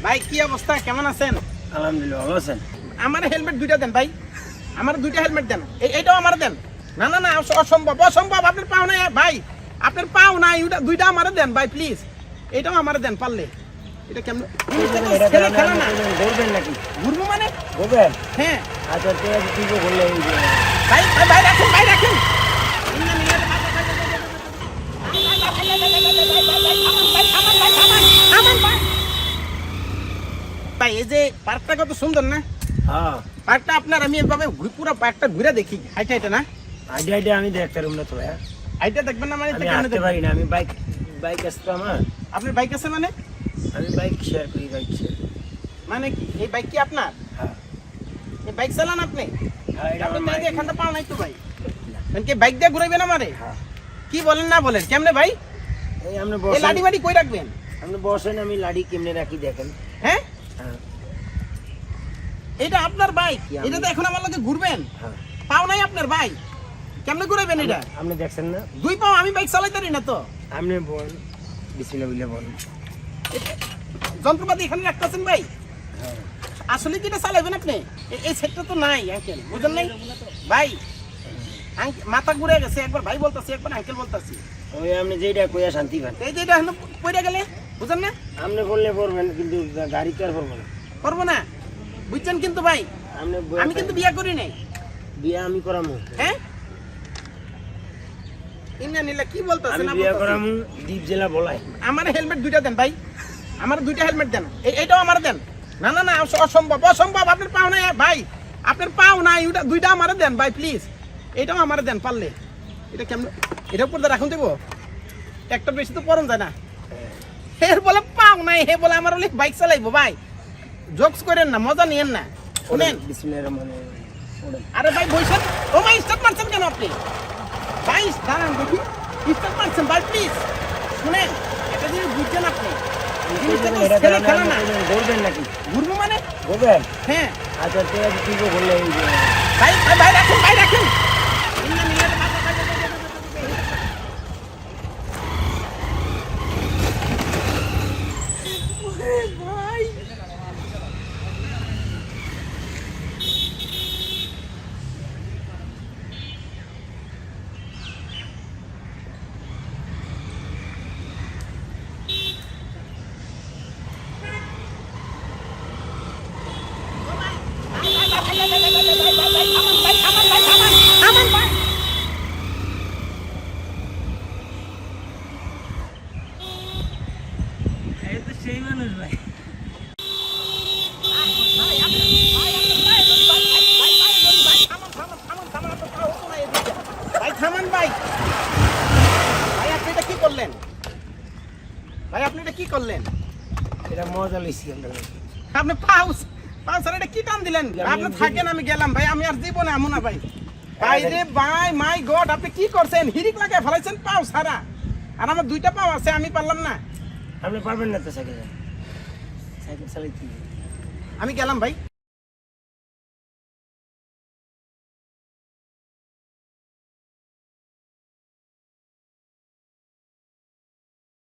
ভাই কি অবস্থা, কেমন আছেন? আলহামদুলিল্লাহ, ভালো আছেন? আমার হেলমেট দুইটা দেন ভাই, আমার দুইটা হেলমেট দেন। এইটাও আমার দেন। না না না, অসম্ভব অসম্ভব, আপনার পাও নাই ভাই, আপনার পাও নাই, দুইটা আমার দেন ভাই প্লিজ। এইটাও আমার দেন পারলে। এটা কেমন খেলা না, ঘুরবেন নাকি? ঘুরবো মানে ঘুরবেন? হ্যাঁ। আচ্ছা ঠিক আছে, তুই বললে ভাই ভাই ভাই রাখেন, ভাই রাখেন। ভাই এই যে পার্কটা কত সুন্দর না? হ্যাঁ, পার্কটা আপনার আমি এভাবে পুরো পার্কটা ঘুরে দেখি, হাইটা হাইটা না? আইডিয়া আমি দেখতে পারবো না তো ভাইয়া। হাইটা দেখবেন না মানে? আমি আসতে পারি না, আমি বাইক আসতো আমার। আপনার বাইক আছে মানে? আমি বাইক শেয়ার করি, বাইক শেয়ার। মানে কি এই বাইক কি আপনার? হ্যাঁ এই বাইক চালান আপনি? হ্যাঁ, এটা আপনি আমার বাইকে বাইক। এখানটা পাও নাই তো ভাই, মানে কি বাইক দিয়ে ঘুরাইবেন আমারে? হ্যাঁ, কি বলেন না বলেন, কেমনে ভাই? এই আপনি এই বসেন, লাঠি বাড়ি কই রাখবেন? আপনি বসেন, আমি লাড়ি কেমনে রাখি দেখেন। হ্যাঁ, হ্যাঁ এটা আপনার বাইক, কি আমি- এটা তো এখন আমার লগে ঘুরবেন? হ্যাঁ, পাও নাই আপনার ভাই, কেমনে ঘুরাইবেন এটা? আপনি দেখছেন না? দুই পাও, আমি বাইক চালাইতে পারি না তো। আপনি বল, বিসমিল্লাহ বলে বল। যন্ত্রপাতি এখানে রাখতেছেন ভাই, হ্যাঁ, আসলে কি এটা চালাইবেন আপনি? এই সেটটা তো নাই আঙ্কেল, বুঝলেন নাই ভাই? মাথা ঘুরে গেছে, একবার ভাই বলতাছি, একবার আঙ্কেল বলতাছি। ওই আপনি যেটা কইয়া শান্তি পান। এই যে এটা এখন পড়ে গেলে, বুঝলেন না? আপনি বললে পড়বেন, কিন্তু গাড়ি তো আর পড়বো না। করবো না, বুঝছেন কিন্তু ভাই, আপনি আমি কিন্তু বিয়া করি নাই। বিয়া আমি করামু। হ্যাঁ, ইন্না নিলা কি বলতাছেন? আমি বিয়া করামু, দ্বীপ জেলা বলাই। আমার হেলমেট দুইটা দেন ভাই, আমার দুইটা হেলমেট দেন। এইটাও আমার দেন। না না না, অসম্ভব অসম্ভব, আপনার পাও নাই ভাই, আপনার পাও নাই, দুইটা আমার দেন ভাই প্লিজ। এইটাও আমার দেন পারলে। এটা কেমন, এটা উপর দিয়ে রাখুন দেবো, একটা বেশি তো পরন যায় না। এর বলে পাও নাই, হে বলে আমার বলে বাইক চালাইবো ভাই। জোকস করেন না, মজা নিয়েন না, শুনেন। বিসমিল্লাহির রহমানির রহিম। আরে ভাই বইছেন, ও ভাই স্টার্ট মারছেন কেন আপনি? ভাই দাঁড়ান দেখি, স্টার্ট মারছেন ভাই প্লিজ। শুনেন, একটা জিনিস বুঝছেন আপনি, জিনিসটা তো ছেলে খেলা না। ঘুরবেন নাকি? ঘুরবো মানে ঘুরবেন? হ্যাঁ। আচ্ছা ঠিক আছে, তুই বললে ভাই ভাই ভাই রাখেন, ভাই রাখেন। ভাই সেই মানুষ ভাই। থামান ভাই, ভাই আপনি এটা কি করলেন? ভাই আপনি এটা কি করলেন? এটা মজা লইছি আমরা। আপনি পাউস পাউস আর এটা কি টান দিলেন? আপনি থাকেন, আমি গেলাম ভাই, আমি আর জীবনে আমু না ভাই। ভাই রে ভাই, মাই গড, আপনি কি করছেন? হিরিক লাগায় ফেলাইছেন পাও সারা, আর আমার দুইটা পাও আছে, আমি পারলাম না। আপনি পারবেন না তো সাইকেল চালাইতে? আমি গেলাম ভাই।